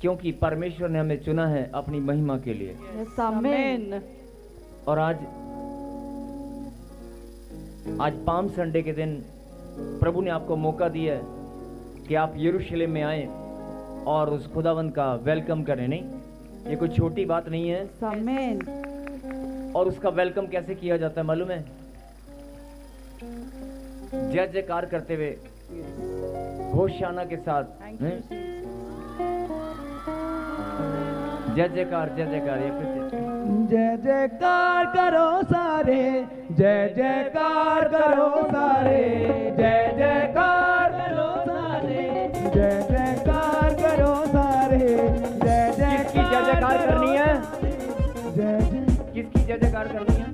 क्योंकि परमेश्वर ने हमें चुना है अपनी महिमा के लिए। Yes, Amen. और आज पाम संडे के दिन प्रभु ने आपको मौका दिया है कि आप यरूशलेम में आए और उस खुदावंद का वेलकम करें। नहीं, ये कोई छोटी बात नहीं है। Yes, Amen. और उसका वेलकम कैसे किया जाता है मालूम है? जय जयकार करते हुए, होशाना के साथ। Thank you, Jesus. जय जयकार, जय जयकार। ये फिर से जय जयकार करो सारे, जय जयकार करो सारे, जय जयकार करो सारे, जय जयकार करो सारे, जय किसकी जय जयकार करनी है? किसकी जय जयकार करनी है?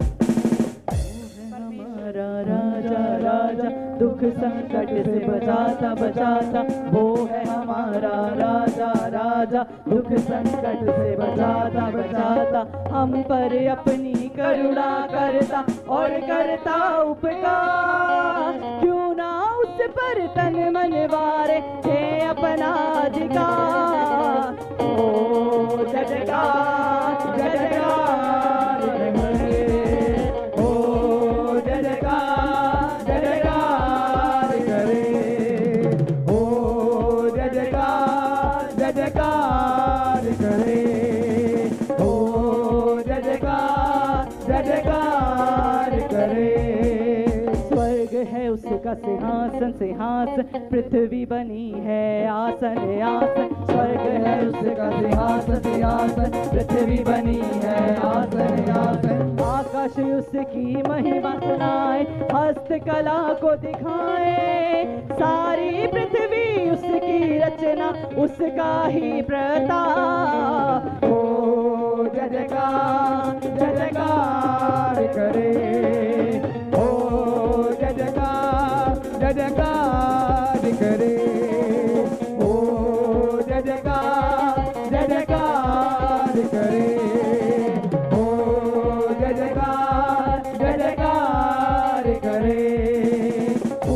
हमारा राजा राजा दुख संकट से बचाता बचाता, वो है हमारा राजा राजा दुख संकट से बचाता बचाता, हम पर अपनी करुणा करता और करता उपकार, क्यों ना उस पर तन मन वारे है अपना अधिकार। ओ जय जयकार, जय जयकार करे, ओ जय जयकार, जय जयकार करे, ओ जय जयकार, जय जयकार करे, ओ जय जयकार, जय जयकार करे। स्वर्ग है उसका सिंहासन सिंहासन, पृथ्वी बनी है आसन आसन, स्वर्ग है उसका सिंहासन सिंहासन, पृथ्वी बनी है आसन आसन, आकाश उसकी महिमा सुनाए, हस्तकला को दिखाए, सारी पृथ्वी उसकी रचना, उसका ही प्रताप। ओ जय जयकार, जय जयकार करे, ओ जय जयकार, जय जयकार करे, ओ जय जयकार, जय जयकार करे, ओ जय जयकार, जय जयकार करे, ओ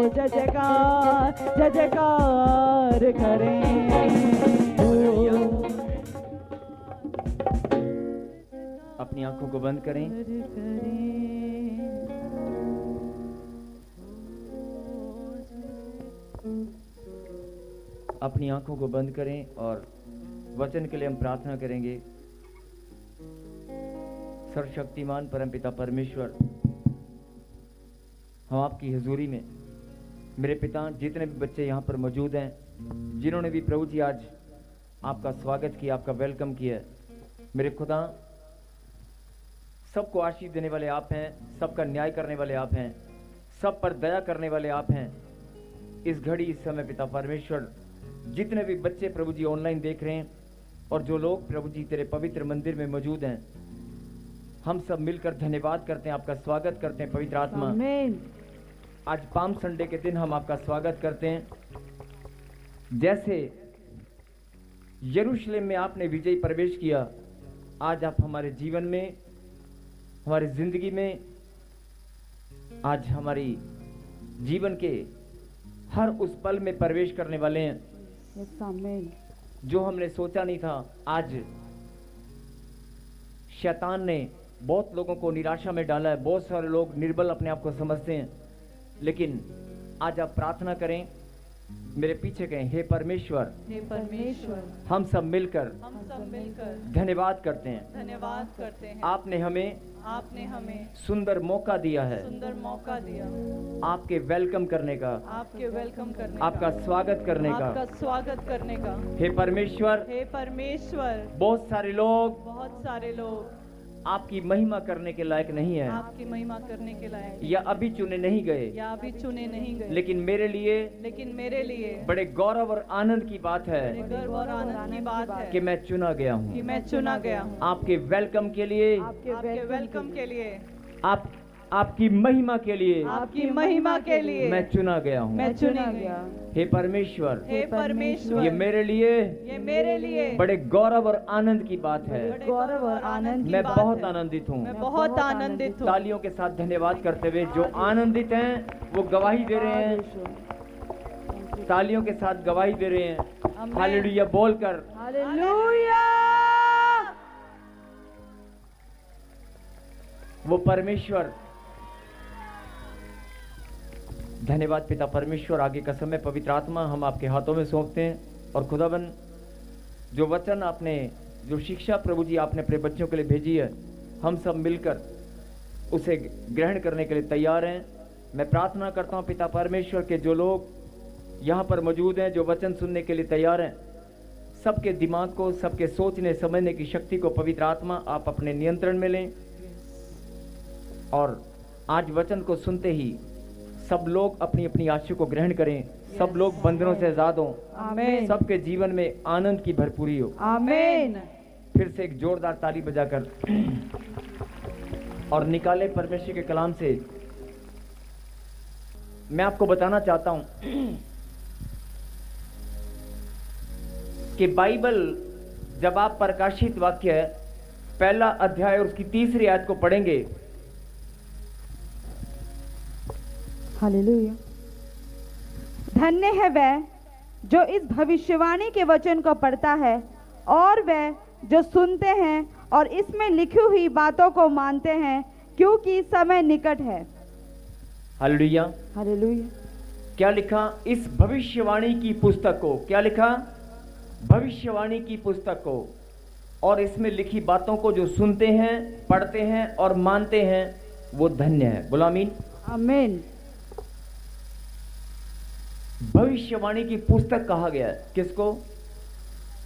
जय जयकार, जय जयकार करे। अपनी आंखों को बंद करें। अपनी आंखों को बंद करें और वचन के लिए हम प्रार्थना करेंगे। सर्वशक्तिमान परमपिता परमेश्वर, हम आपकी हुजूरी में, मेरे पिता, जितने भी बच्चे यहाँ पर मौजूद हैं, जिन्होंने भी प्रभु जी आज आपका स्वागत किया, आपका वेलकम किया है, मेरे खुदा, सबको आशीष देने वाले आप हैं, सबका न्याय करने वाले आप हैं, सब पर दया करने वाले आप हैं। इस घड़ी, इस समय पिता परमेश्वर, जितने भी बच्चे प्रभु जी ऑनलाइन देख रहे हैं और जो लोग प्रभु जी तेरे पवित्र मंदिर में मौजूद हैं, हम सब मिलकर धन्यवाद करते हैं, आपका स्वागत करते हैं। पवित्र आत्मा, आज पाम संडे के दिन हम आपका स्वागत करते हैं। जैसे यरूशलेम में आपने विजयी प्रवेश किया, आज आप हमारे जीवन में, हमारी जिंदगी में, आज हमारी जीवन के हर उस पल में प्रवेश करने वाले हैं। Yes, Amen. जो हमने सोचा नहीं था, आज शैतान ने बहुत लोगों को निराशा में डाला है, बहुत सारे लोग निर्बल अपने आप को समझते हैं, लेकिन आज आप प्रार्थना करें, मेरे पीछे कहें, हे परमेश्वर, हे परमेश्वर, हम सब मिलकर धन्यवाद करते हैं। धन्यवाद करते हैं। आपने हमें सुंदर मौका दिया है, सुंदर मौका दिया आपके वेलकम करने का, आपके वेलकम करने आपका स्वागत करने का। आपका स्वागत करने का। हे परमेश्वर, बहुत सारे लोग आपकी महिमा करने के लायक नहीं है, आपकी महिमा करने के लायक या अभी चुने नहीं गए, लेकिन मेरे लिए बड़े गौरव और आनंद की बात है गर्व और आनंद की बात है कि मैं चुना गया हूँ, कि मैं चुना गया हूँ। आपके वेलकम के लिए, आपके वेलकम के लिए, आपकी महिमा के लिए, आपकी महिमा के लिए मैं चुना गया हूँ। मैं चुनी गया। हे परमेश्वर, हे परमेश्वर, ये मेरे लिए बड़े गौरव और आनंद की बात है। गौरव और आनंद की मैं बात बहुत है। आनंदित हूँ। मैं बहुत आनंदित हूँ। तालियों के साथ धन्यवाद करते हुए, जो आनंदित हैं वो गवाही दे रहे हैं, तालियों के साथ गवाही दे रहे हैं। आमेन। हालेलुया बोलकर हालेलुया। वो परमेश्वर, धन्यवाद पिता परमेश्वर। आगे का समय पवित्र आत्मा हम आपके हाथों में सौंपते हैं और खुदावन जो वचन आपने, जो शिक्षा प्रभु जी आपने अपने बच्चों के लिए भेजी है, हम सब मिलकर उसे ग्रहण करने के लिए तैयार हैं। मैं प्रार्थना करता हूं पिता परमेश्वर के जो लोग यहाँ पर मौजूद हैं, जो वचन सुनने के लिए तैयार हैं, सबके दिमाग को, सबके सोचने समझने की शक्ति को पवित्र आत्मा आप अपने नियंत्रण में लें और आज वचन को सुनते ही सब लोग अपनी अपनी आशीष को ग्रहण करें। सब लोग बंधनों से आजाद हों। आमेन। सबके जीवन में आनंद की भरपूरी हो। आमेन। फिर से एक जोरदार ताली बजाकर और निकाले परमेश्वर के कलाम से। मैं आपको बताना चाहता हूं कि बाइबल, जब आप प्रकाशित वाक्य पहला अध्याय और उसकी 3री आयत को पढ़ेंगे, हालेलुया। धन्य है वह जो इस भविष्यवाणी के वचन को पढ़ता है और वह जो सुनते हैं और इसमें लिखी हुई बातों को मानते हैं, क्योंकि समय निकट है। हालेलुया। हालेलुया। क्या लिखा? इस भविष्यवाणी की पुस्तक को, क्या लिखा? भविष्यवाणी की पुस्तक को और इसमें लिखी बातों को जो सुनते हैं, पढ़ते हैं और मानते हैं, वो धन्य है। बोला आमीन। आमीन। भविष्यवाणी की पुस्तक कहा गया है किसको?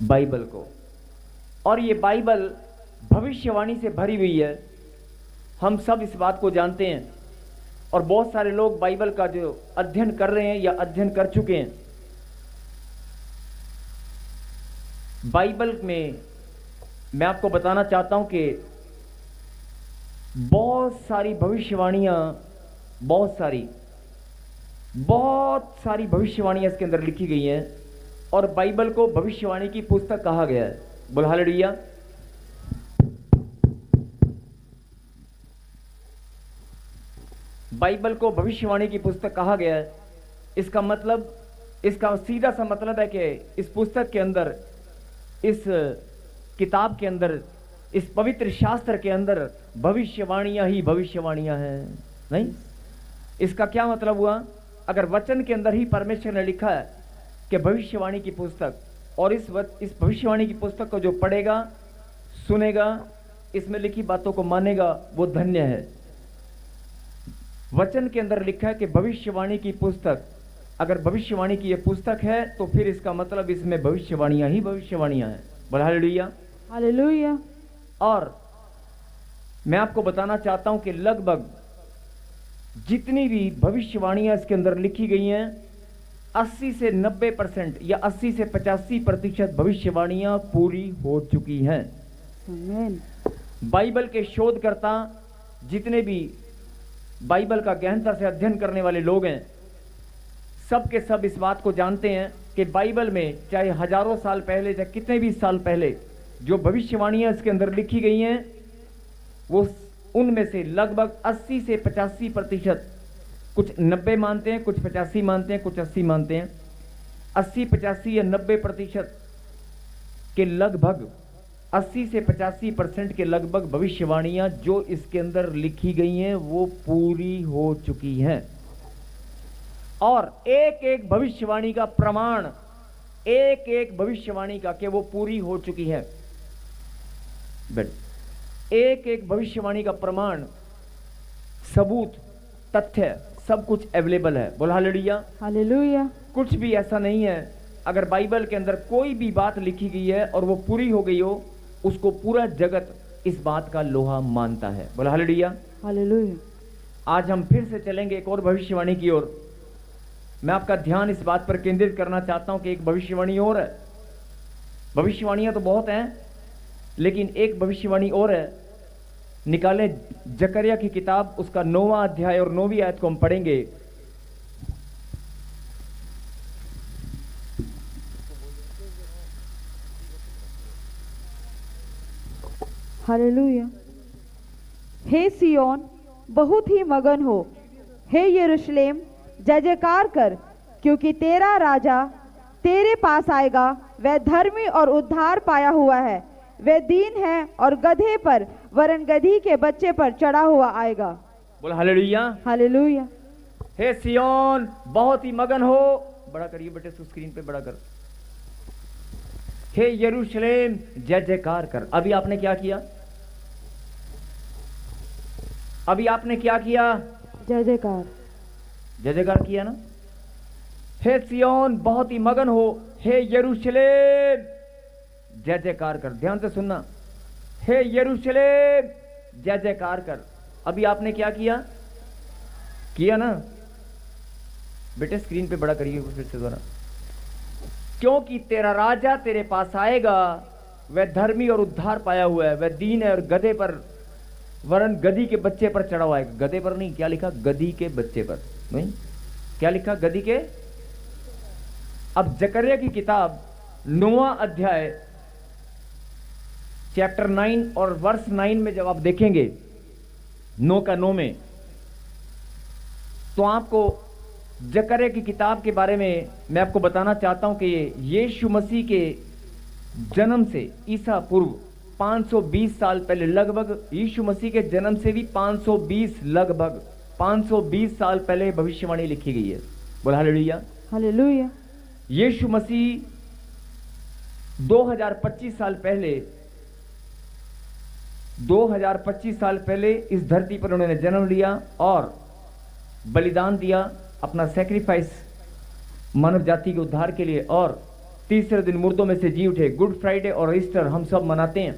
बाइबल को। और ये बाइबल भविष्यवाणी से भरी हुई है। हम सब इस बात को जानते हैं और बहुत सारे लोग बाइबल का जो अध्ययन कर रहे हैं या अध्ययन कर चुके हैं। बाइबल में मैं आपको बताना चाहता हूं कि बहुत सारी भविष्यवाणियां, बहुत सारी भविष्यवाणियां इसके अंदर लिखी गई हैं और बाइबल को भविष्यवाणी की पुस्तक कहा गया है। बोल हालेलुया। बाइबल को भविष्यवाणी की पुस्तक कहा गया है। इसका मतलब, इसका सीधा सा मतलब है कि इस पुस्तक के अंदर, इस किताब के अंदर, इस पवित्र शास्त्र के अंदर भविष्यवाणियां ही भविष्यवाणियां हैं। नहीं, इसका क्या मतलब हुआ? अगर वचन के अंदर ही परमेश्वर ने लिखा है कि भविष्यवाणी की पुस्तक, और इस भविष्यवाणी की पुस्तक को जो पढ़ेगा, सुनेगा, इसमें लिखी बातों को मानेगा, वो धन्य है। वचन के अंदर लिखा है कि भविष्यवाणी की पुस्तक, अगर भविष्यवाणी की ये पुस्तक है तो फिर इसका मतलब इसमें भविष्यवाणियां ही भविष्यवाणियां हैं। बोल हालेलुया। हालेलुया। और मैं आपको बताना चाहता हूं कि लगभग जितनी भी भविष्यवाणियां इसके अंदर लिखी गई हैं, 80 से 90% या 80 से 85% भविष्यवाणियां पूरी हो चुकी हैं। आमीन। बाइबल के शोधकर्ता, जितने भी बाइबल का गहनता से अध्ययन करने वाले लोग हैं, सब के सब इस बात को जानते हैं कि बाइबल में चाहे हजारों साल पहले, चाहे कितने भी साल पहले जो भविष्यवाणियां इसके अंदर लिखी गई हैं, वो उनमें से लगभग 80 से 85%, कुछ 90 मानते हैं, कुछ 85 मानते हैं, कुछ 80 मानते हैं, 80, 85 या 90% के लगभग, 80 से 85% के लगभग भविष्यवाणियां जो इसके अंदर लिखी गई हैं वो पूरी हो चुकी हैं। और एक एक भविष्यवाणी का प्रमाण, एक एक भविष्यवाणी का कि वो पूरी हो चुकी है, एक एक भविष्यवाणी का प्रमाण, सबूत, तथ्य, सब कुछ अवेलेबल है। बोल हालेलुया। हालेलुया। कुछ भी ऐसा नहीं है, अगर बाइबल के अंदर कोई भी बात लिखी गई है और वो पूरी हो गई हो, उसको पूरा जगत इस बात का लोहा मानता है। बोल हालेलुया। हालेलुया। आज हम फिर से चलेंगे एक और भविष्यवाणी की ओर। मैं आपका ध्यान इस बात पर केंद्रित करना चाहता हूं कि एक भविष्यवाणी और है। भविष्यवाणियां तो बहुत हैं, लेकिन एक भविष्यवाणी और है। निकालें जकरिया की किताब, उसका 9वां अध्याय और 9वीं आयत को हम पढ़ेंगे। हालेलुया। हे सियोन, बहुत ही मगन हो। हे यरूशलेम, जय जयकार कर, क्योंकि तेरा राजा तेरे पास आएगा, वह धर्मी और उद्धार पाया हुआ है। वह दीन है और गधे पर वरन गधी के बच्चे पर चढ़ा हुआ आएगा। बोला हालेलुया। हालेलुया। हे सियोन बहुत ही मगन हो, बड़ा करिए बेटे, स्क्रीन पे बड़ा कर। हे यरूशलेम जय जयकार कर। अभी आपने क्या किया? अभी आपने क्या किया? जय जयकार। जय जयकार किया ना। हे सियोन बहुत ही मगन हो, हे यरूशलेम जय जयकार कर। ध्यान से सुनना, हे यरूशलेम जय जयकार कर। अभी आपने क्या किया? किया ना बेटे, स्क्रीन पे बड़ा करिए फिर से दोबारा। क्योंकि तेरा राजा तेरे पास आएगा, वह धर्मी और उद्धार पाया हुआ है। वह दीन है और गधे पर वरन गधी के बच्चे पर चढ़ा हुआ है। गधे पर नहीं, क्या लिखा? गधी के बच्चे पर नहीं, क्या लिखा? गधी के। अब जकरिया की किताब 9वां अध्याय चैप्टर 9 और वर्स 9 में जब आप देखेंगे 9 का 9 में, तो आपको जकरिया की किताब के बारे में मैं आपको बताना चाहता हूं कि यीशु मसीह के जन्म से ईसा पूर्व 520 साल पहले, लगभग यीशु मसीह के जन्म से भी 520 साल पहले भविष्यवाणी लिखी गई है। बोला हालेलुया। हालेलुया। यीशु मसीह 2025 साल पहले इस धरती पर उन्होंने जन्म लिया और बलिदान दिया, अपना सैक्रिफाइस मानव जाति के उद्धार के लिए, और तीसरे दिन मुर्दों में से जी उठे। गुड फ्राइडे और ईस्टर हम सब मनाते हैं,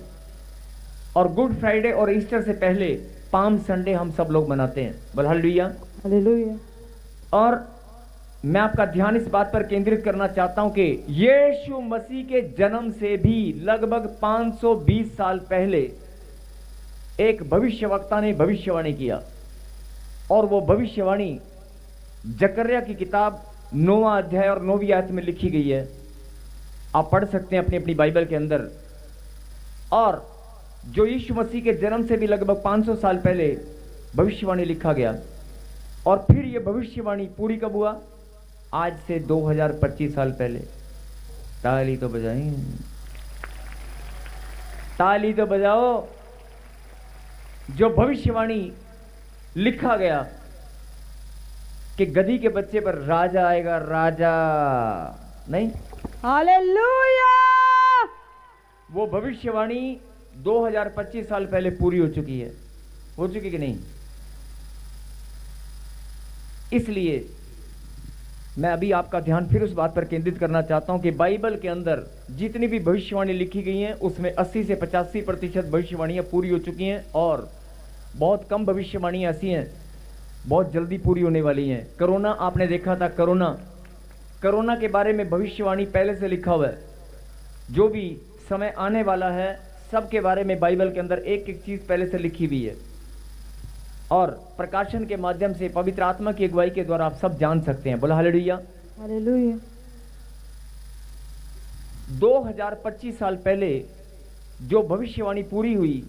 और गुड फ्राइडे और ईस्टर से पहले पाम संडे हम सब लोग मनाते हैं। बोल हालेलुया। हालेलुया। और मैं आपका ध्यान इस बात पर केंद्रित करना चाहता हूं कि यीशु मसीह के जन्म से भी लगभग 520 साल पहले एक भविष्यवक्ता ने भविष्यवाणी किया, और वो भविष्यवाणी जकरिया की किताब 9वां अध्याय और 9वीं आयत में लिखी गई है। आप पढ़ सकते हैं अपनी अपनी बाइबल के अंदर। और जो यीशु मसीह के जन्म से भी लगभग 500 साल पहले भविष्यवाणी लिखा गया, और फिर यह भविष्यवाणी पूरी कब हुआ? आज से 2025 साल पहले। ताली तो बजाएं, ताली तो बजाओ। जो भविष्यवाणी लिखा गया कि गधी के बच्चे पर राजा आएगा, राजा नहीं, हालेलुया। वो भविष्यवाणी 2025 साल पहले पूरी हो चुकी है। हो चुकी कि नहीं? इसलिए मैं अभी आपका ध्यान फिर उस बात पर केंद्रित करना चाहता हूं कि बाइबल के अंदर जितनी भी भविष्यवाणी लिखी गई हैं उसमें 80 से 85% भविष्यवाणियां पूरी हो चुकी हैं, और बहुत कम भविष्यवाणियां ऐसी हैं बहुत जल्दी पूरी होने वाली हैं। कोरोना आपने देखा था, कोरोना के बारे में भविष्यवाणी पहले से लिखा हुआ है। जो भी समय आने वाला है सबके बारे में बाइबल के अंदर एक एक चीज पहले से लिखी हुई है, और प्रकाशन के माध्यम से पवित्र आत्मा की अगुवाई के द्वारा आप सब जान सकते हैं। बोला हालेलुया। हालेलुया। 2025 साल पहले जो भविष्यवाणी पूरी हुई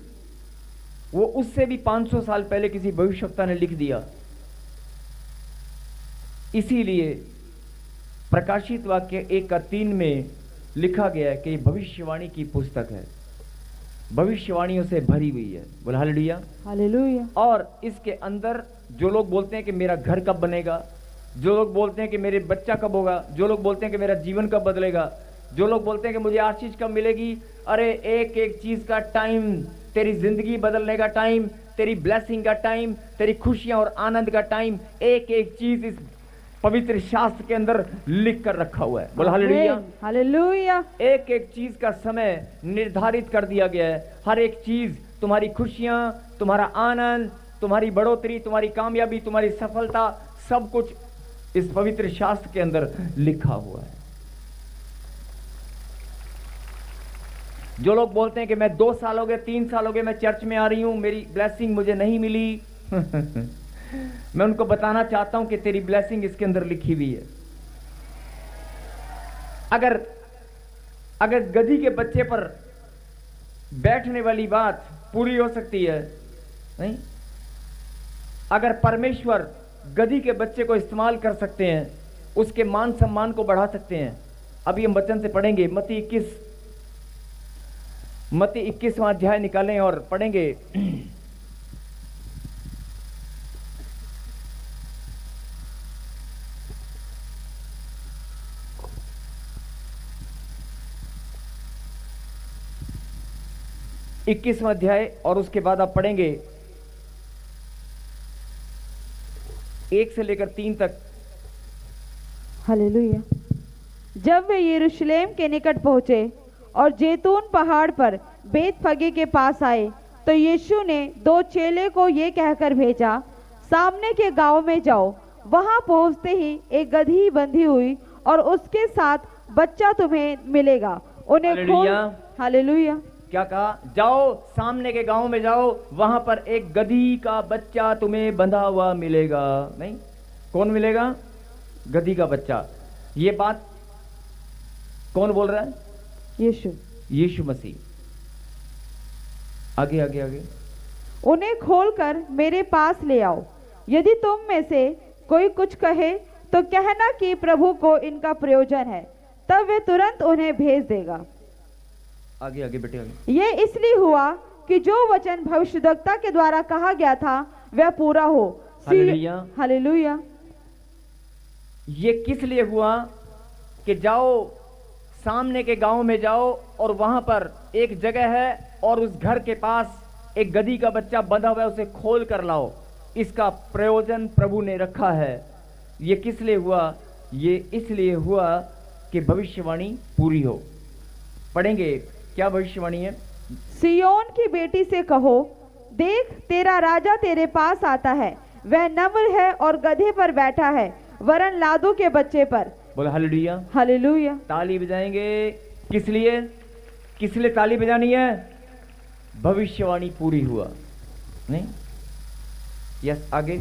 वो उससे भी 500 साल पहले किसी भविष्यवक्ता ने लिख दिया। इसीलिए प्रकाशित वाक्य 1:3 में लिखा गया है कि ये भविष्यवाणी की पुस्तक है, भविष्यवाणियों से भरी हुई है। बोला हालेलुया। हालेलुया। और इसके अंदर जो लोग बोलते हैं कि मेरा घर कब बनेगा, जो लोग बोलते हैं कि मेरे बच्चा कब होगा, जो लोग बोलते हैं कि मेरा जीवन कब बदलेगा, जो लोग बोलते हैं कि मुझे आशीष कब मिलेगी, अरे एक एक चीज का टाइम, तेरी जिंदगी बदलने का टाइम, तेरी ब्लेसिंग का टाइम, तेरी खुशियां और आनंद का टाइम, एक एक चीज इस पवित्र शास्त्र के अंदर लिख कर रखा हुआ है। बोला हालेलुया। हालेलुया। एक एक चीज का समय निर्धारित कर दिया गया है। हर एक चीज, तुम्हारी खुशियां, तुम्हारा आनंद, तुम्हारी बढ़ोतरी, तुम्हारी कामयाबी, तुम्हारी सफलता, सब कुछ इस पवित्र शास्त्र के अंदर लिखा हुआ है। जो लोग बोलते हैं कि मैं 2 साल हो गए, 3 साल हो गए मैं चर्च में आ रही हूं, मेरी ब्लेसिंग मुझे नहीं मिली मैं उनको बताना चाहता हूं कि तेरी ब्लेसिंग इसके अंदर लिखी हुई है। अगर गधी के बच्चे पर बैठने वाली बात पूरी हो सकती है, नहीं, अगर परमेश्वर गधी के बच्चे को इस्तेमाल कर सकते हैं, उसके मान सम्मान को बढ़ा सकते हैं, अभी हम वचन से पढ़ेंगे मत्ती 21वां अध्याय निकालें और पढ़ेंगे। इक्कीसवां अध्याय और उसके बाद आप पढ़ेंगे 1 से लेकर 3 तक। हालेलुया। जब वे यरूशलेम के निकट पहुंचे और जैतून पहाड़ पर बेतफगे के पास आए तो यीशु ने 2 चेले को ये कहकर भेजा, सामने के गांव में जाओ। वहां पहुंचते ही एक गदही बंधी हुई और उसके साथ बच्चा तुम्हें मिलेगा। उन्हें हालेलुया। हालेलुया। क्या कहा? जाओ, सामने के गांव में जाओ, वहां पर एक गधी का बच्चा तुम्हें बंधा हुआ मिलेगा। नहीं, कौन मिलेगा? गधी का बच्चा। ये बात कौन बोल रहा है? यीशु मसीह। आगे आगे आगे। उन्हें खोलकर मेरे पास ले आओ। यदि तुम में से कोई कुछ कहे तो कहना कि प्रभु को इनका प्रयोजन है, तब वे तुरंत उन्हें भेज देगा। आगे आगे बेटे आगे। ये इसलिए हुआ कि जो वचन भविष्यद्वक्ता के द्वारा कहा गया था वह पूरा हो। हालेलुया। हालेलुया। ये किस लिए हुआ कि जाओ, सामने के गांव में जाओ और वहां पर एक जगह है और उस घर के पास एक गधी का बच्चा बंधा हुआ है, उसे खोल कर लाओ। इसका प्रयोजन प्रभु ने रखा है। ये किस लिए हुआ? ये इसलिए हुआ कि भविष्यवाणी पूरी हो। पढ़ेंगे, क्या भविष्यवाणी है? सियोन की बेटी से कहो, देख तेरा राजा तेरे पास आता है, वह नम्र है और गधे पर बैठा है, वरन लादू के बच्चे पर। बोला हालेलुया। हालेलुया। ताली बजाएंगे। किस लिए? किस लिए ताली बजानी है? भविष्यवाणी पूरी हुआ। नहीं? यस, आगे।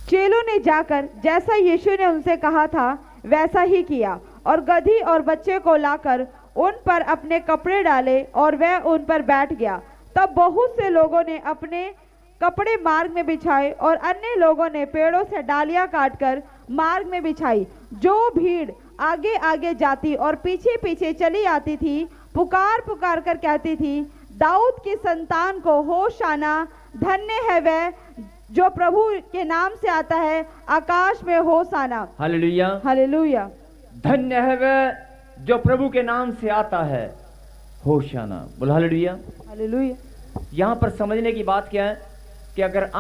चेलों ने जाकर जैसा यीशु ने उनसे कहा था वैसा ही किया और गधी और बच्चे को लाकर उन पर अपने कपड़े डाले और वह उन पर बैठ गया। तब बहुत से लोगों ने अपने कपड़े मार्ग में बिछाए और अन्य लोगों ने पेड़ों से डालियां काटकर मार्ग में बिछाई। जो भीड़ आगे आगे जाती और पीछे पीछे चली आती थी, पुकार पुकार कर कहती थी, दाऊद की संतान को होशाना, धन्य है वह जो प्रभु के नाम से आता है, आकाश में होशाना। हालेलुया। हालेलुया। धन्य है वह जो प्रभु के नाम से आता है, होशाना। बोल हालेलुया। हालेलुया। यहां पर समझने की बात क्या है कि अगर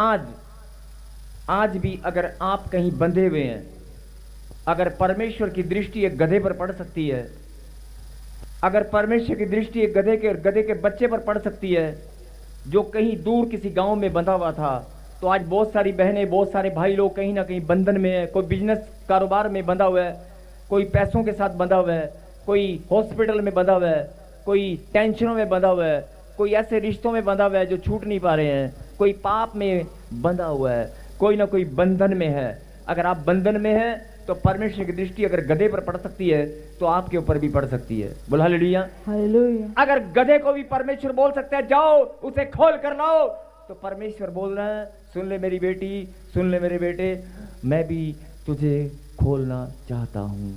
आज भी अगर आप कहीं बंधे हुए हैं, अगर परमेश्वर की दृष्टि एक गधे पर पड़ सकती है, अगर परमेश्वर की दृष्टि एक गधे के बच्चे पर पड़ सकती है जो कहीं दूर किसी गांव में बंधा हुआ था, तो आज बहुत सारी बहनें, बहुत सारे भाई लोग कहीं ना कहीं बंधन में है। कोई बिजनेस कारोबार में बंधा हुआ है, कोई पैसों के साथ बंधा हुआ है, कोई हॉस्पिटल में बंधा हुआ है, कोई टेंशनों में बंधा हुआ है, कोई ऐसे रिश्तों में बंधा हुआ है जो छूट नहीं पा रहे हैं, कोई पाप में बंधा हुआ है, कोई ना कोई बंधन में है। अगर आप बंधन में हैं तो परमेश्वर की दृष्टि अगर गधे पर पड़ सकती है तो आपके ऊपर भी पड़ सकती है। बोल हालेलुया। हालेलुया। अगर गधे को भी परमेश्वर बोल सकता है जाओ उसे खोल कर लाओ, तो परमेश्वर बोल रहे हैं, सुन ले मेरी बेटी, सुन ले मेरे बेटे, मैं भी तुझे खोलना चाहता हूं।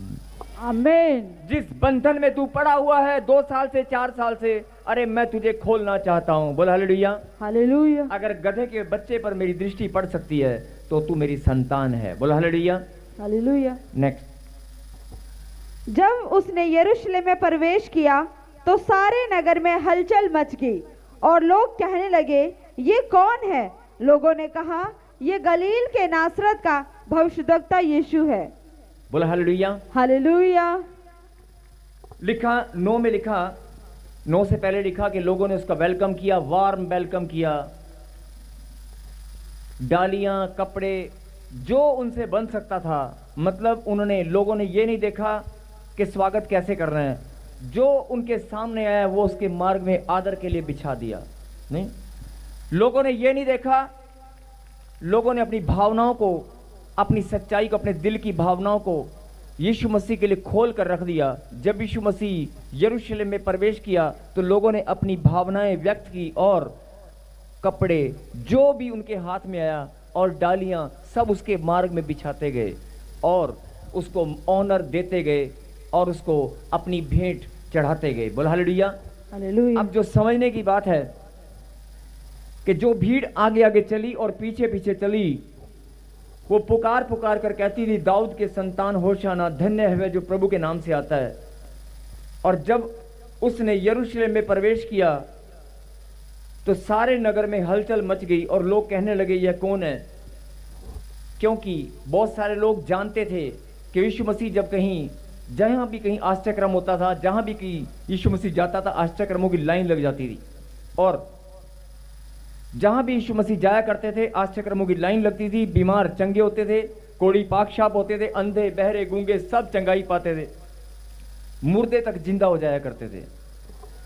आमीन। जिस बंधन में तू पड़ा हुआ है 2 साल से 4 साल से, अरे मैं तुझे खोलना चाहता हूं। बोल हालेलुया। हालेलुया। अगर गधे के बच्चे पर मेरी दृष्टि पड़ सकती है तो तू मेरी संतान है। बोल हालेलुया। हालेलुया। नेक्स्ट। जब उसने यरूशलेम में प्रवेश किया तो सारे नगर में हलचल मच गई और लोग कहने लगे, ये कौन है? लोगों ने कहा, ये गलील के नासरत का भविष्यद्वक्ता यीशु है। बोला हालेलुया। हालेलुया। लिखा 9 में लिखा, 9 से पहले लिखा कि लोगों ने उसका वेलकम किया, वार्म वेलकम किया। डालियां, कपड़े जो उनसे बन सकता था, मतलब लोगों ने ये नहीं देखा कि स्वागत कैसे कर रहे हैं, जो उनके सामने आया वो उसके मार्ग में आदर के लिए बिछा दिया। नहीं, लोगों ने ये नहीं देखा, लोगों ने अपनी भावनाओं को, अपनी सच्चाई को, अपने दिल की भावनाओं को यीशु मसीह के लिए खोल कर रख दिया। जब यीशु मसीह यरूशलेम में प्रवेश किया तो लोगों ने अपनी भावनाएं व्यक्त की और कपड़े जो भी उनके हाथ में आया और डालियां सब उसके मार्ग में बिछाते गए और उसको ऑनर देते गए और उसको अपनी भेंट चढ़ाते गए। बोल हालेलुया। हालेलुया। अब जो समझने की बात है कि जो भीड़ आगे आगे चली और पीछे पीछे चली, वो पुकार पुकार कर कहती थी, दाऊद के संतान होशाना, धन्य है वह जो प्रभु के नाम से आता है। और जब उसने यरूशलेम में प्रवेश किया तो सारे नगर में हलचल मच गई और लोग कहने लगे यह कौन है, क्योंकि बहुत सारे लोग जानते थे कि यीशु मसीह जब कहीं जहां भी कहीं आश्चर्यक्रम होता था, जहां भी कहीं यीशु मसीह जाता था, आश्चर्यक्रमों की लाइन लग जाती थी। और जहां भी यीशु मसीह जाया करते थे आश्चर्यक्रमों की लाइन लगती थी। बीमार चंगे होते थे, कोढ़ी पाकशाप होते थे, अंधे बहरे गूंगे सब चंगाई पाते थे, मुर्दे तक जिंदा हो जाया करते थे।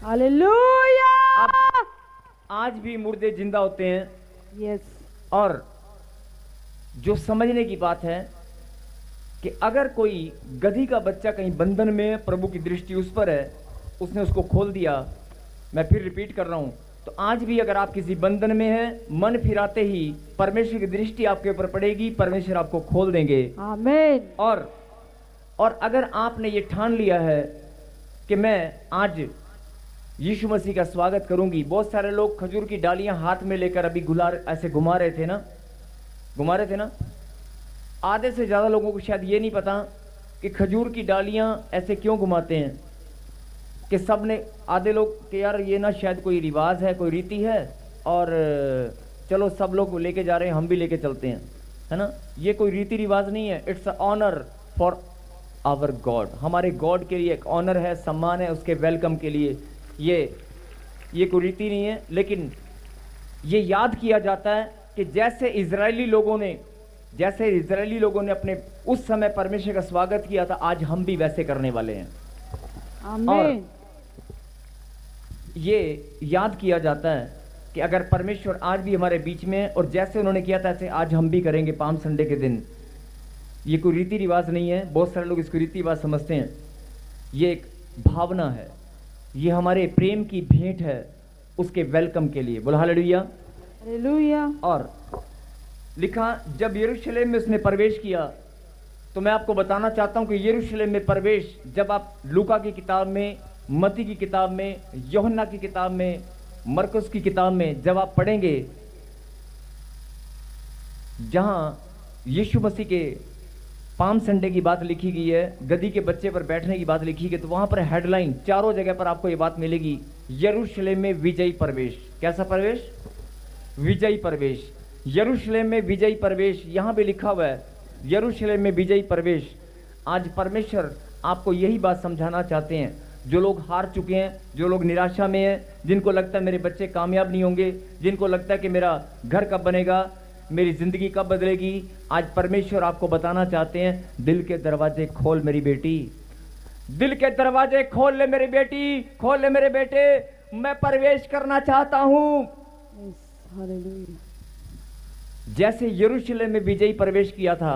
हालेलुया। अब आज भी मुर्दे जिंदा होते हैं। यस। और जो समझने की बात है कि अगर कोई गधी का बच्चा कहीं बंधन में है, प्रभु की दृष्टि उस पर है, उसने उसको खोल दिया। मैं फिर रिपीट कर रहा हूं, तो आज भी अगर आप किसी बंधन में हैं, मन फिराते ही परमेश्वर की दृष्टि आपके ऊपर पड़ेगी, परमेश्वर आपको खोल देंगे। आमीन। और अगर आपने ये ठान लिया है कि मैं आज यीशु मसीह का स्वागत करूंगी। बहुत सारे लोग खजूर की डालियां हाथ में लेकर अभी ऐसे घुमा रहे थे ना। आधे से ज्यादा लोगों को शायद ये नहीं पता कि खजूर की डालियां ऐसे क्यों घुमाते हैं, कि सब ने, आधे लोग कि यार ये ना शायद कोई रिवाज है, कोई रीति है, और चलो सब लोग लेके जा रहे हैं, हम भी लेके चलते हैं, है ना। ये कोई रीति रिवाज नहीं है। It's a honour for our God. हमारे गॉड के लिए एक ऑनर है, सम्मान है, उसके वेलकम के लिए ये कोई रीति नहीं है। लेकिन ये याद किया जाता है कि जैसे इजरायली लोगों ने अपने उस समय परमेश्वर का स्वागत किया था, आज हम भी वैसे करने वाले हैं। आमीन। ये याद किया जाता है कि अगर परमेश्वर आज भी हमारे बीच में है और जैसे उन्होंने किया था ऐसे आज हम भी करेंगे पाम संडे के दिन। ये कोई रीति रिवाज नहीं है। बहुत सारे लोग इसको रीति रिवाज समझते हैं। ये एक भावना है, ये हमारे प्रेम की भेंट है उसके वेलकम के लिए। बोल हालेलुया। हालेलुया। और लिखा, जब यरूशलेम में उसने प्रवेश किया, तो मैं आपको बताना चाहता हूं कि यरूशलेम में प्रवेश, जब आप लूका की किताब में, मत्ती की किताब में, यूहन्ना की किताब में, मरकुस की किताब में जब आप पढ़ेंगे, जहां यीशु मसीह के पाम संडे की बात लिखी गई है, गधी के बच्चे पर बैठने की बात लिखी गई, तो वहां पर हेडलाइन चारों जगह पर आपको यह बात मिलेगी, यरूशलेम में विजयी प्रवेश। कैसा प्रवेश? विजयी प्रवेश। यरूशलेम में विजयी प्रवेश, यहां भी लिखा हुआ है यरूशलेम में विजयी प्रवेश। आज परमेश्वर आपको यही बात समझाना चाहते हैं। जो लोग हार चुके हैं, जो लोग निराशा में हैं, जिनको लगता है मेरे बच्चे कामयाब नहीं होंगे, जिनको लगता है कि मेरा घर कब बनेगा, मेरी जिंदगी कब बदलेगी, आज परमेश्वर आपको बताना चाहते हैं, दिल के दरवाजे खोल मेरी बेटी, दिल के दरवाजे खोल ले मेरी बेटी, खोल ले मेरे बेटे, मैं प्रवेश करना चाहता हूं। हालेलुया। जैसे यरूशलेम में विजयी प्रवेश किया था,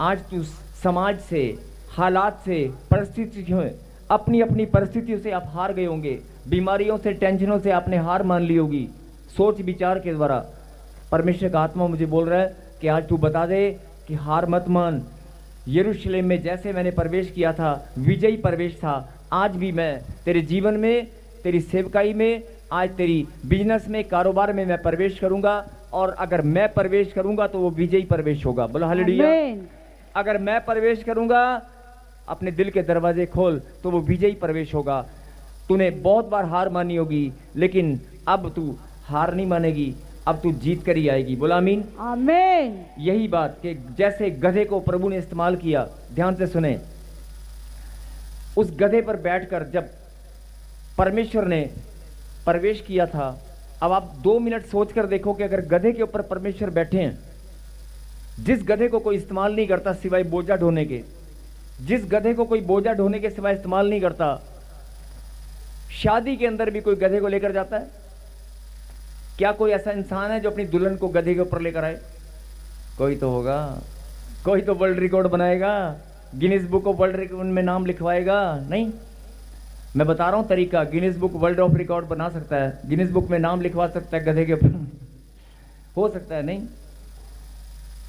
आज तू समाज से, हालात से, परिस्थितियों, अपनी अपनी परिस्थितियों से आप हार गए होंगे, बीमारियों से, टेंशनों से आपने हार मान ली होगी। सोच विचार के द्वारा परमेश्वर का आत्मा मुझे बोल रहा है कि आज तू बता दे कि हार मत मान। यरूशलेम में जैसे मैंने प्रवेश किया था, विजयी प्रवेश था, आज भी मैं तेरे जीवन में, तेरी सेवकाई में, आज तेरी बिजनेस में, कारोबार में मैं प्रवेश करूंगा। और अगर मैं प्रवेश करूंगा तो वो विजयी प्रवेश होगा। बोलो हालेलुया। अगर मैं प्रवेश करूंगा, अपने दिल के दरवाजे खोल, तो वो विजयी प्रवेश होगा। तूने बहुत बार हार मानी होगी, लेकिन अब तू हार नहीं मानेगी, अब तू जीत कर ही आएगी। बोला आमीन। आमीन। यही बात कि जैसे गधे को प्रभु ने इस्तेमाल किया, ध्यान से सुने, उस गधे पर बैठकर जब परमेश्वर ने प्रवेश किया था, अब आप 2 मिनट सोचकर देखो कि अगर गधे के ऊपर परमेश्वर बैठे हैं, जिस गधे को कोई इस्तेमाल नहीं करता सिवाय बोझा ढोने के, जिस गधे को कोई बोझा ढोने के सिवाय इस्तेमाल नहीं करता, शादी के अंदर भी कोई गधे को लेकर जाता है? क्या कोई ऐसा इंसान है जो अपनी दुल्हन को गधे के ऊपर लेकर आए? कोई तो होगा, कोई तो वर्ल्ड रिकॉर्ड बनाएगा, Guinness book of world record में नाम लिखवाएगा। नहीं, मैं बता रहा हूं तरीका, Guinness book world of record बना सकता है, गिनीज बुक में नाम लिखवा सकता है गधे के ऊपर हो सकता है। नहीं,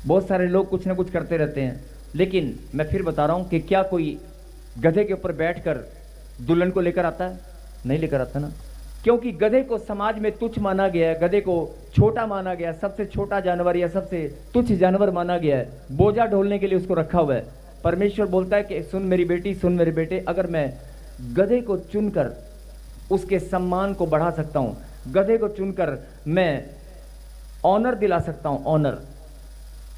बहुत सारे लोग कुछ ना कुछ करते रहते हैं, लेकिन मैं फिर बता रहा हूं कि क्या कोई गधे के ऊपर बैठकर दुल्हन को लेकर आता है? नहीं लेकर आता ना, क्योंकि गधे को समाज में तुच्छ माना गया है, गधे को छोटा माना गया है, सबसे छोटा जानवर या सबसे तुच्छ जानवर माना गया है, बोझा ढोलने के लिए उसको रखा हुआ है। परमेश्वर बोलता है कि सुन मेरी बेटी, सुन मेरे बेटे, अगर मैं गधे को चुनकर उसके सम्मान को बढ़ा सकता हूं, गधे को चुनकर मैं ऑनर दिला सकता हूं, ऑनर।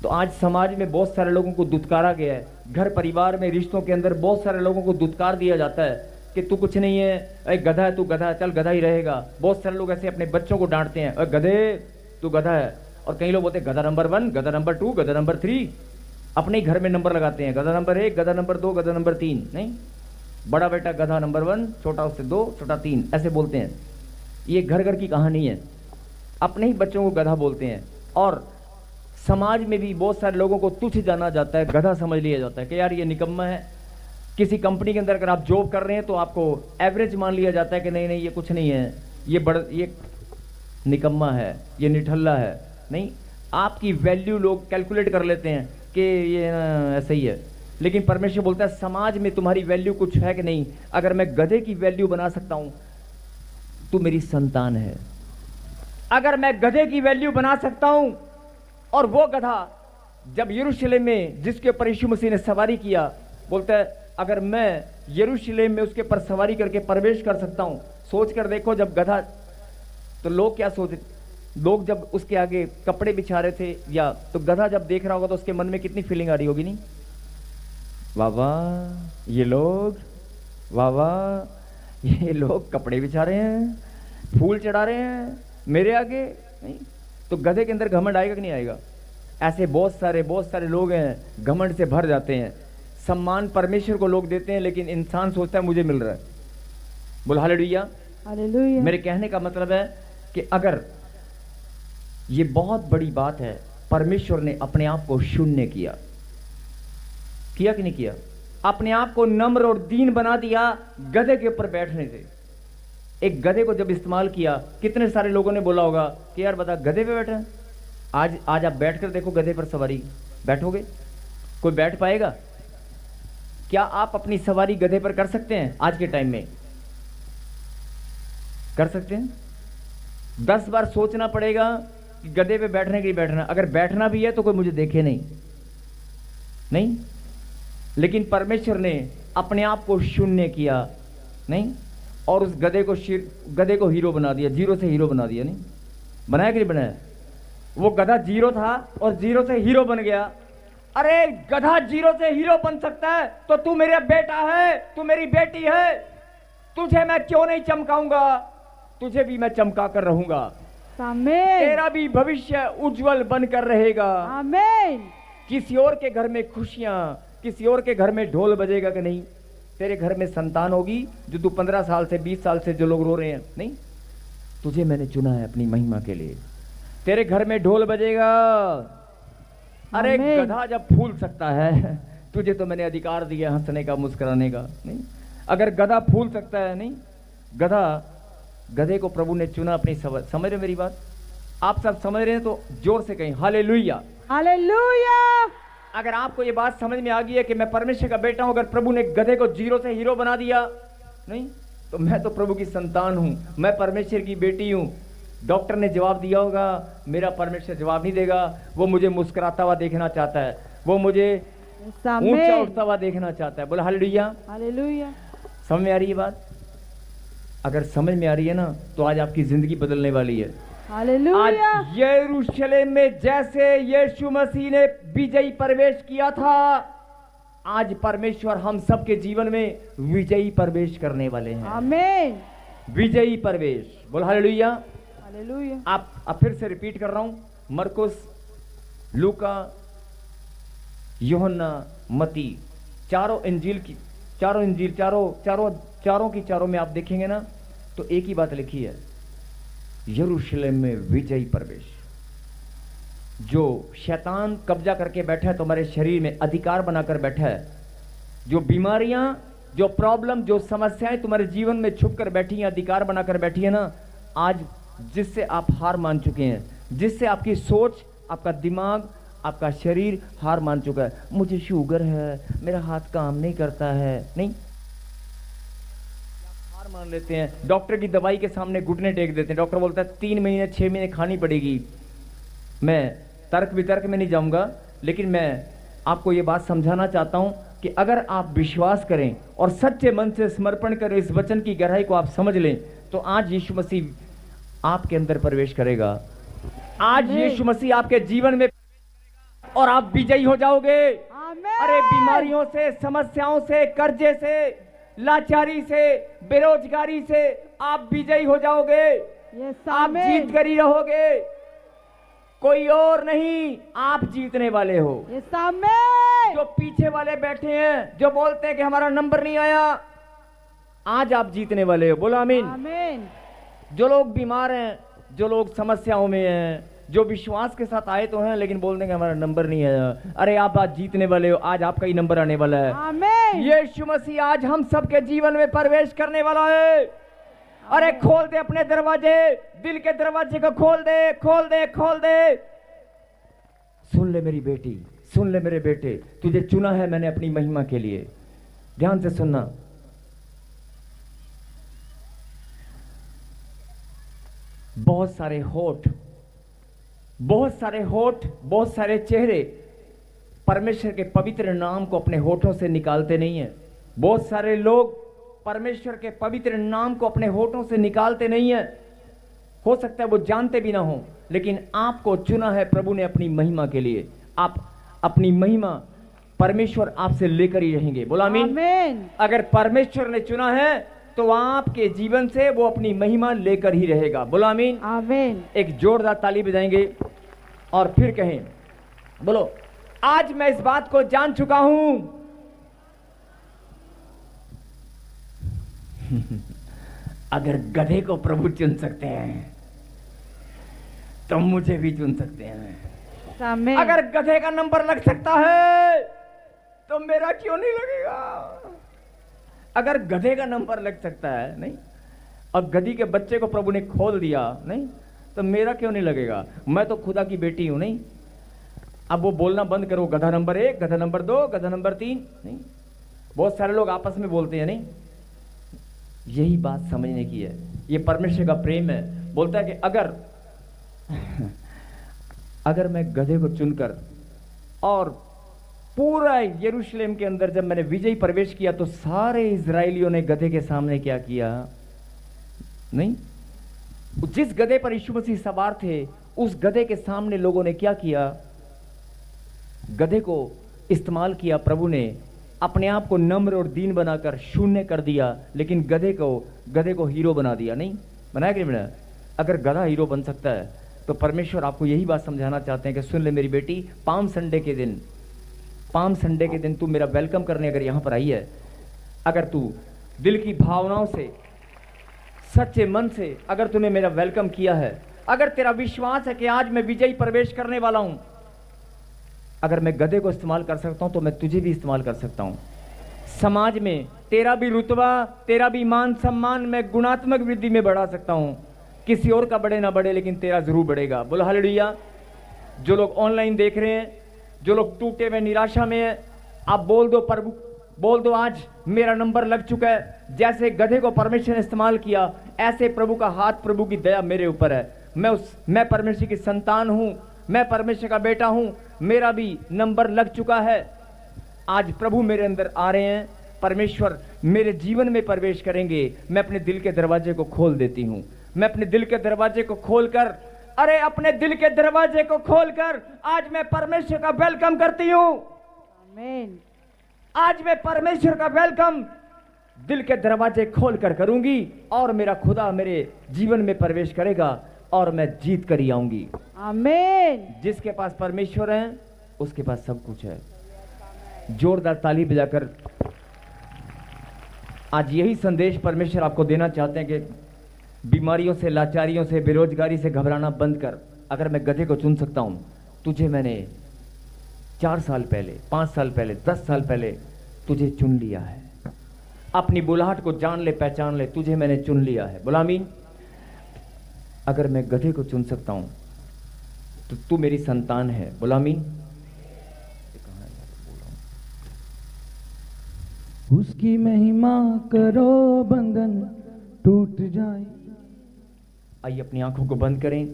तो आज समाज में बहुत सारे लोगों को दुत्कारा गया है, घर परिवार में रिश्तों के अंदर बहुत सारे लोगों को दुत्कार दिया जाता है कि तू कुछ नहीं है, अरे गधा है, तू गधा है, चल गधा ही रहेगा। बहुत सारे लोग ऐसे अपने बच्चों को डांटते हैं, अरे गधे तू गधा है। और कई लोग बोलते हैं गधा नंबर 1, गधा नंबर 2, गधा नंबर 3, अपने ही घर में नंबर लगाते हैं, गधा नंबर 1, गधा नंबर 2, गधा नंबर 3। नहीं, बड़ा बेटा गधा नंबर 1, छोटा उससे 2, छोटा 3, ऐसे बोलते हैं। ये घर घर की कहानी है, अपने ही बच्चों को गधा बोलते हैं। और समाज में भी बहुत सारे लोगों को तुच्छ जाना जाता है, गधा समझ लिया जाता है कि यार ये निकम्मा है। किसी कंपनी के अंदर अगर आप जॉब कर रहे हैं तो आपको एवरेज मान लिया जाता है कि नहीं नहीं ये कुछ नहीं है, ये निकम्मा है, ये निठल्ला है। नहीं, आपकी वैल्यू लोग कैलकुलेट कर लेते हैं कि ये ऐसा ही है। लेकिन परमेश्वर बोलता है समाज में तुम्हारी वैल्यू कुछ है कि नहीं? अगर मैं गधे की वैल्यू बना सकता हूं, तू मेरी संतान है। अगर मैं गधे की वैल्यू बना सकता हूं, और वो गधा जब यरूशलेम में जिसके ऊपर यीशु मसीह ने सवारी किया, बोलता है अगर मैं यरूशलेम में उसके पर सवारी करके प्रवेश कर सकता हूं, सोच कर देखो जब गधा, तो लोग क्या सोचते, लोग जब उसके आगे कपड़े बिछा रहे थे या तो गधा जब देख रहा होगा तो उसके मन में कितनी फीलिंग आ रही होगी? नहीं, वाह वाह ये लोग, वाह वाह ये लोग कपड़े बिछा रहे हैं, फूल चढ़ा रहे हैं मेरे आगे। नहीं, तो गधे के अंदर घमंड आएगा कि नहीं आएगा? ऐसे बहुत सारे लोग हैं, घमंड से भर जाते हैं। सम्मान परमेश्वर को लोग देते हैं, लेकिन इंसान सोचता है मुझे मिल रहा है। बोल हालेलुया, हालेलुया। मेरे कहने का मतलब है कि अगर ये बहुत बड़ी बात है, परमेश्वर ने अपने आप को शून्य किया कि नहीं किया? अपने आप को नम्र और दीन बना दिया गधे के ऊपर बैठने से। एक गधे को जब इस्तेमाल किया, कितने सारे लोगों ने बोला होगा कि यार बता गधे पे बैठा। आज आप बैठकर देखो, गधे पर सवारी बैठोगे, कोई बैठ पाएगा? क्या आप अपनी सवारी गधे पर कर सकते हैं? आज के टाइम में कर सकते हैं? 10 बार सोचना पड़ेगा कि गधे पे बैठने के लिए बैठना, अगर बैठना भी है तो कोई मुझे देखे नहीं। लेकिन परमेश्वर ने अपने आप को शून्य किया, नहीं, और उस गधे को हीरो बना दिया, जीरो से हीरो बना दिया। नहीं बनाया कि नहीं बनाया? वो गधा जीरो था और जीरो से हीरो बन गया। अरे गधा जीरो से हीरो बन सकता है तो तू मेरा बेटा है, तू मेरी बेटी है, तुझे मैं क्यों नहीं चमकाऊंगा? तुझे भी मैं चमका कर रहूंगा। आमीन। तेरा भी भविष्य उज्जवल बनकर रहेगा। आमीन। किसी और के घर में खुशियां, किसी और के घर में ढोल बजेगा कि नहीं? तेरे घर में संतान होगी जो तू 15 साल से 20 साल से जो लोग रो रहे हैं, नहीं, तुझे मैंने चुना है अपनी महिमा के लिए। तेरे घर में ढोल बजेगा। अरे गधा जब फूल सकता है, तुझे तो मैंने अधिकार दिया हंसने का, मुस्कुराने का। नहीं, अगर गधा फूल सकता है, नहीं, गधे को प्रभु ने चुना अपनी। समझ रहे मेरी बात? आप सब समझ रहे हैं तो जोर से कहें हालेलुया, हालेलुया। अगर आपको ये बात समझ में आ गई है कि मैं परमेश्वर का बेटा हूं, अगर प्रभु ने गधे को जीरो से हीरो बना दिया, नहीं, तो मैं तो प्रभु की संतान हूं, मैं परमेश्वर की बेटी हूं। डॉक्टर ने जवाब दिया होगा, मेरा परमेश्वर जवाब नहीं देगा। वो मुझे मुस्कुराता हुआ देखना चाहता है, वो मुझे ऊंचा उठता हुआ देखना चाहता है। बोला हालेलुया, हालेलुया। समझ में आ रही है बात? अगर समझ में आ रही है ना, तो आज आपकी जिंदगी बदलने वाली है। हालेलुया। आज यरूशलेम में जैसे यीशु मसीह ने विजयी प्रवेश किया था, आज परमेश्वर हम सबके जीवन में विजयी प्रवेश करने वाले हैं। आमीन। विजयी प्रवेश। बोल हालेलुया, हालेलुया। आप फिर से रिपीट कर रहा हूं, मरकुस, लूका, यूहन्ना, मती, चारों इंजील चारों में आप देखेंगे ना, तो एक ही बात लिखी है, यरूशलेम में विजयी प्रवेश। जो शैतान कब्जा करके बैठा है तुम्हारे शरीर में, अधिकार बनाकर बैठा है, जो बीमारियां, जो प्रॉब्लम, जो समस्याएं तुम्हारे जीवन में छुप कर बैठी हैं, अधिकार बनाकर बैठी है ना, आज जिससे आप हार मान चुके हैं, जिससे आपकी सोच, आपका दिमाग, आपका शरीर हार मान चुका है। मुझे शुगर है, मेरा हाथ काम नहीं करता है, नहीं, हार मान लेते हैं, डॉक्टर की दवाई के सामने घुटने टेक देते हैं। डॉक्टर बोलता है 3 महीने 6 महीने खानी पड़ेगी। मैं तर्क वितर्क में नहीं जाऊंगा, लेकिन मैं आपको ये बात समझाना चाहता हूं कि अगर आप विश्वास करें और सच्चे मन से समर्पण करें, इस वचन की गहराई को आप समझ लें, तो आज यीशु मसीह आपके अंदर प्रवेश करेगा। आज यीशु मसीह आपके जीवन में और आप विजयी हो जाओगे। अरे बीमारियों से, समस्याओं से, कर्जे से, लाचारी से, बेरोजगारी से आप विजयी हो जाओगे। आप जीत कर ही रहोगे, कोई और नहीं, आप जीतने वाले हो। जो पीछे वाले बैठे हैं, जो बोलते हैं कि हमारा नंबर नहीं आया, आज आप जीतने वाले हो। बोलो आमीन। आमीन। जो लोग बीमार हैं, जो लोग समस्याओं में हैं, जो विश्वास के साथ आए तो हैं लेकिन बोलते हैं कि हमारा नंबर नहीं आया, अरे आप आज जीतने वाले हो। आज आपका ही नंबर आने वाला है। आमीन। यीशु मसीह आज हम सबके जीवन में प्रवेश करने वाला है। अरे खोल दे अपने दरवाजे, दिल के दरवाजे को खोल दे, खोल दे, खोल दे। सुन ले मेरी बेटी, सुन ले मेरे बेटे, तुझे चुना है मैंने अपनी महिमा के लिए। ध्यान से सुनना। बहुत सारे होठ, बहुत सारे होठ, बहुत सारे चेहरे परमेश्वर के पवित्र नाम को अपने होठों से निकालते नहीं है। बहुत सारे लोग परमेश्वर के पवित्र नाम को अपने होठों से निकालते नहीं है। हो सकता है वो जानते भी ना हो, लेकिन आपको चुना है प्रभु ने अपनी महिमा के लिए। आप अपनी महिमा परमेश्वर आपसे लेकर ही रहेंगे। बोला आमीन। अगर परमेश्वर ने चुना है तो आपके जीवन से वो अपनी महिमा लेकर ही रहेगा। बोला आमीन। आमीन। एक जोरदार ताली बजाएंगे और फिर कहें, बोलो, आज मैं इस बात को जान चुका हूं। अगर गधे को प्रभु चुन सकते हैं तो मुझे भी चुन सकते हैं। आमीन। अगर गधे का नंबर लग सकता है तो मेरा क्यों नहीं लगेगा? अगर गधे का नंबर लग सकता है, नहीं, और गधी के बच्चे को प्रभु ने खोल दिया, नहीं, तो मेरा क्यों नहीं लगेगा? मैं तो खुदा की बेटी हूं, नहीं। अब वो बोलना बंद करो, गधा नंबर 1, गधा नंबर 2, गधा नंबर 3, नहीं। बहुत सारे लोग आपस में बोलते हैं, नहीं। यही बात समझने की है, ये परमेश्वर का प्रेम है। बोलता है कि अगर मैं गधे को चुनकर, और पूरा यरूशलेम के अंदर जब मैंने विजयी प्रवेश किया तो सारे इजरायलियों ने गधे के सामने क्या किया? नहीं, जिस गधे पर यीशु मसीह सवार थे उस गधे के सामने लोगों ने क्या किया? गधे को इस्तेमाल किया। प्रभु ने अपने आप को नम्र और दीन बनाकर शून्य कर दिया, लेकिन गधे को हीरो बना दिया। नहीं बनाया कि नहीं बनाया? अगर गधा हीरो बन सकता है तो परमेश्वर आपको यही बात समझाना चाहते हैं कि सुन ले मेरी बेटी, पाम संडे के दिन तू मेरा वेलकम करने अगर यहां पर आई है, अगर तू दिल की भावनाओं से, सच्चे मन से अगर तूने मेरा वेलकम किया है, अगर तेरा विश्वास है कि आज मैं विजयी प्रवेश करने वाला हूं, अगर मैं गधे को इस्तेमाल कर सकता हूं तो मैं तुझे भी इस्तेमाल कर सकता हूं। समाज में तेरा भी रुतबा, तेरा भी मान सम्मान मैं गुणात्मक वृद्धि में बढ़ा सकता हूं। किसी और का बढ़े ना बढ़े, लेकिन तेरा जरूर बढ़ेगा। बोलो हालेलुया। जो लोग ऑनलाइन देख रहे हैं, जो लोग टूटे हुए निराशा में हैं, आप बोल दो, प्रभु बोल दो, आज मेरा नंबर लग चुका है। जैसे गधे को परमेश्वर ने इस्तेमाल किया, ऐसे प्रभु का हाथ, प्रभु की दया मेरे ऊपर है। मैं परमेश्वर की संतान हूं, मैं परमेश्वर का बेटा हूं, मेरा भी नंबर लग चुका है। आज प्रभु मेरे अंदर आ रहे हैं, परमेश्वर मेरे जीवन में प्रवेश करेंगे। मैं अपने दिल के दरवाजे को खोल देती हूं। मैं अपने दिल के दरवाजे को खोलकर, अरे अपने दिल के दरवाजे को खोलकर आज मैं परमेश्वर का वेलकम करती हूं। आमीन। आज मैं परमेश्वर का वेलकम दिल के दरवाजे खोलकर करूंगी और मेरा खुदा मेरे जीवन में प्रवेश करेगा और मैं जीत कर ही आऊंगी। आमीन। जिसके पास परमेश्वर है उसके पास सब कुछ है। जोरदार ताली बजाकर आज यही संदेश परमेश्वर आपको देना चाहते हैं कि बीमारियों से, लाचारियों से, बेरोजगारी से घबराना बंद कर। अगर मैं गधे को चुन सकता हूं, तुझे मैंने 4 साल पहले, 5 साल पहले, 10 साल पहले तुझे चुन लिया है। अपनी बुलाहट को जान ले, पहचान ले, तुझे मैंने चुन लिया है। बोला आमीन। अगर मैं गधे को चुन सकता हूं तो तू मेरी संतान है। बोला आमीन। उसकी महिमा करो बंधन, टूट जाए। आइए अपनी आंखों को बंद करें।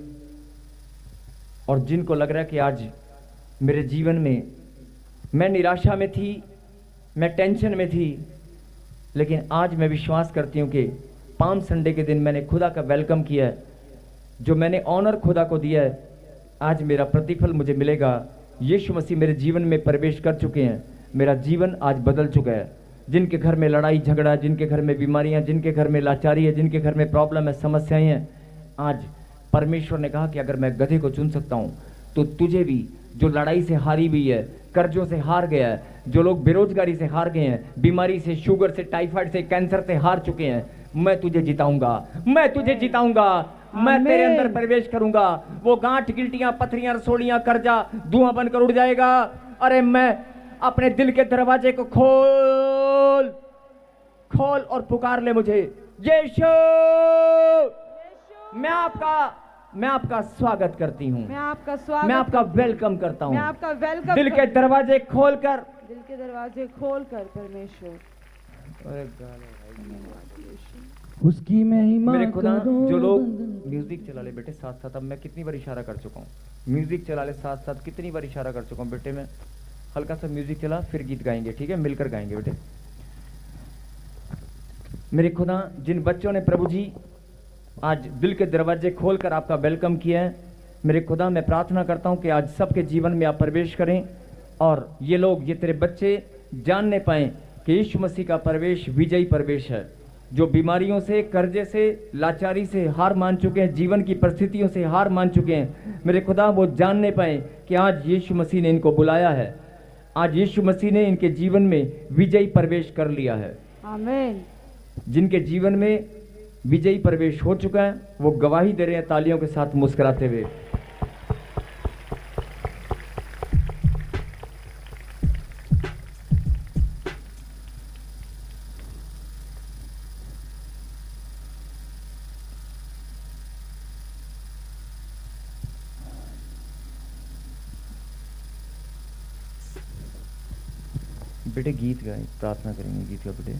और जिनको लग रहा है कि आज मेरे जीवन में मैं निराशा में थी, मैं टेंशन में थी, लेकिन आज मैं विश्वास करती हूँ कि पाम संडे के दिन मैंने खुदा का वेलकम किया है, जो मैंने ऑनर खुदा को दिया है, आज मेरा प्रतिफल मुझे मिलेगा। यीशु मसीह मेरे जीवन में प्रवेश कर चुके हैं, मेरा जीवन आज बदल चुका है। जिनके घर में लड़ाई झगड़ा, जिनके घर में बीमारियां, जिनके घर में लाचारी है, जिनके घर में प्रॉब्लम है, समस्याएं हैं, आज परमेश्वर ने कहा कि अगर मैं गधे को चुन सकता हूं तो तुझे भी, जो लड़ाई से हारी हुई है, कर्जों से हार गया है, जो लोग बेरोजगारी से हार गए हैं, बीमारी से, शुगर से, टाइफाइड से, कैंसर से हार चुके हैं, मैं तुझे जिताऊंगा, मैं तुझे जिताऊंगा, मैं तेरे अंदर प्रवेश करूंगा। वो गांठ, गिल्टियां, पथरियां, रसोड़ियां, कर्जा धुआं बनकर उड़ जाएगा। अरे मैं अपने दिल के दरवाजे को खोल खोल और पुकार ले मुझे, यीशु, मैं आपका स्वागत करती हूँ, मैं आपका स्वागत, मैं आपका वेलकम करता हूँ, मैं आपका वेलकम, दिल के दरवाजे खोलकर, दिल के दरवाजे खोलकर परमेश्वर। उसकी महिमा मेरे खुदा, करो। जो लोग म्यूजिक चला ले बेटे साथ साथ, अब मैं कितनी बार इशारा कर चुका हूँ, म्यूजिक चला ले साथ साथ, कितनी बार इशारा कर चुका हूँ बेटे। मैं हल्का सा म्यूजिक चला, फिर गीत गाएंगे, ठीक है, मिलकर गाएंगे बेटे। मेरे खुदा, जिन बच्चों ने प्रभु जी आज दिल के दरवाजे खोलकर आपका वेलकम किया है, मेरे खुदा मैं प्रार्थना करता हूं कि आज सबके जीवन में आप प्रवेश करें और ये लोग, ये तेरे बच्चे जानने पाएं कि यीशु मसीह का प्रवेश विजयी प्रवेश है। जो बीमारियों से, कर्जे से, लाचारी से हार मान चुके हैं, जीवन की परिस्थितियों से हार मान चुके हैं, मेरे खुदा वो जानने पाएं कि आज यीशु मसीह ने इनको बुलाया है, आज यीशु मसीह ने इनके जीवन में विजयी प्रवेश कर लिया है। आमीन। जिनके जीवन में विजयी प्रवेश हो चुका है, वो गवाही दे रहे हैं तालियों के साथ मुस्कुराते हुए। बेटे गीत गाएं, प्रार्थना करेंगे, गीत का बेटे।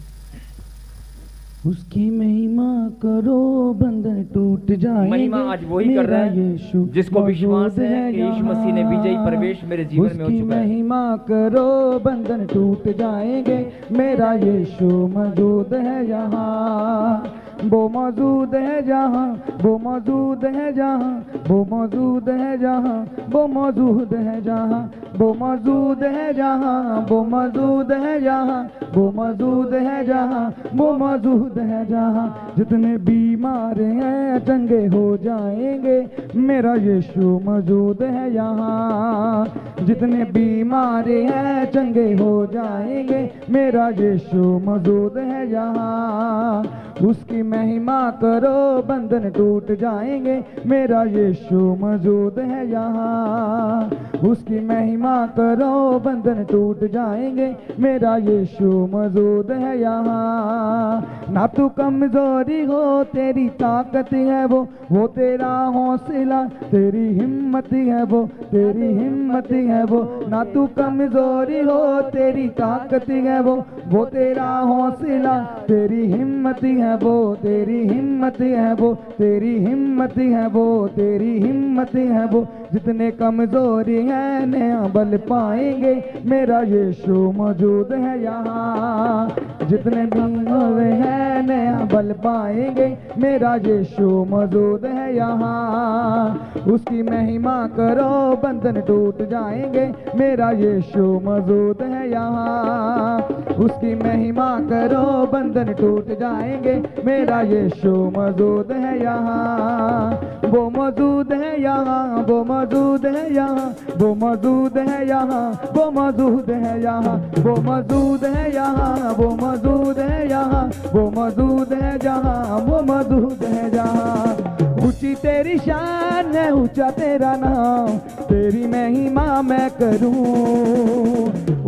उसकी महिमा करो, बंधन टूट जाएंगे। महिमा आज वही कर रहा है जिसको विश्वास है कि यीशु मसीह ने विजयी प्रवेश मेरे जीवन में हो चुका है। महिमा करो, बंधन टूट जाएंगे, मेरा यीशु मौजूद है यहाँ, वो मौजूद है जहाँ, वो मौजूद है जहाँ, वो मौजूद है जहाँ, वो मौजूद है जहाँ, वो मौजूद है जहाँ, वो मौजूद है जहाँ, वो मौजूद है जहाँ, वो मौजूद है जहाँ। जितने बीमार हैं चंगे हो जाएंगे, मेरा यीशु मौजूद है यहाँ। जितने बीमार हैं चंगे हो जाएंगे, मेरा यीशु मौजूद है यहाँ। उसकी महिमा करो, बंधन टूट जाएंगे, मेरा यीशु मौजूद है यहाँ। उसकी महिमा करो, बंधन टूट जाएंगे, मेरा यीशु मौजूद है यहाँ। ना तू कमजोरी हो, तेरी ताकत है वो तेरा हौसला, तेरी हिम्मत है वो, तेरी हिम्मत है वो। ना तू कमजोरी हो, तेरी ताकत है वो तेरा हौसला, तेरी हिम्मत है वो, तेरी हिम्मत है वो, तेरी हिम्मत है वो, तेरी हिम्मत है वो। जितने कमजोरी हैं नया बल पाएंगे, मेरा यीशु मौजूद है यहाँ। जितने बीमार हैं नया बल पाएंगे, मेरा यीशु मौजूद है यहाँ। उसकी महिमा करो, बंधन टूट जाएंगे, मेरा यीशु मौजूद है यहाँ। उसकी महिमा करो, बंधन टूट जाएंगे, मेरा यीशु मौजूद है यहाँ। वो मौजूद है यहाँ, वो मौजूद है यहाँ, वो मौजूद है यहाँ, वो मौजूद है यहाँ, वो मौजूद है यहाँ, वो मौजूद है यहाँ, वो मौजूद है जहाँ, वो मौजूद है जहाँ। ऊंची तेरी शान है, ऊंचा तेरा नाम, तेरी महिमा मैं करूं।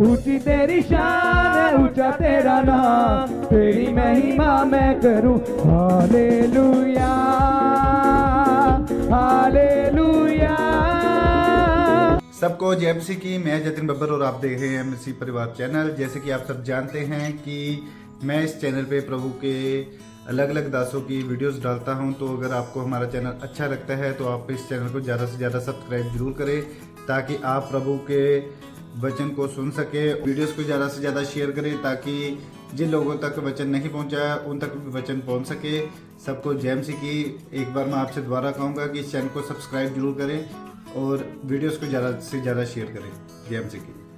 ऊंची तेरी शान है, ऊंचा तेरा नाम, तेरी महिमा मैं करूं। Hallelujah, hallelujah. सबको जय मसीह की। मैं जतिन बब्बर और आप देख रहे हैं मसीह परिवार चैनल। जैसे कि आप सब जानते हैं कि मैं इस चैनल पे प्रभु के अलग अलग दासों की वीडियोस डालता हूं। तो अगर आपको हमारा चैनल अच्छा लगता है तो आप इस चैनल को ज़्यादा से ज़्यादा सब्सक्राइब जरूर करें, ताकि आप प्रभु के वचन को सुन सके। वीडियोस को ज़्यादा से ज़्यादा शेयर करें, ताकि जिन लोगों तक वचन नहीं पहुंचा उन तक भी वचन पहुंच सके। सबको जय मसीह की। एक बार मैं आपसे दोबारा कहूँगा कि इस चैनल को सब्सक्राइब जरूर करें और वीडियोस को ज़्यादा से ज़्यादा शेयर करें। जय मसीह की।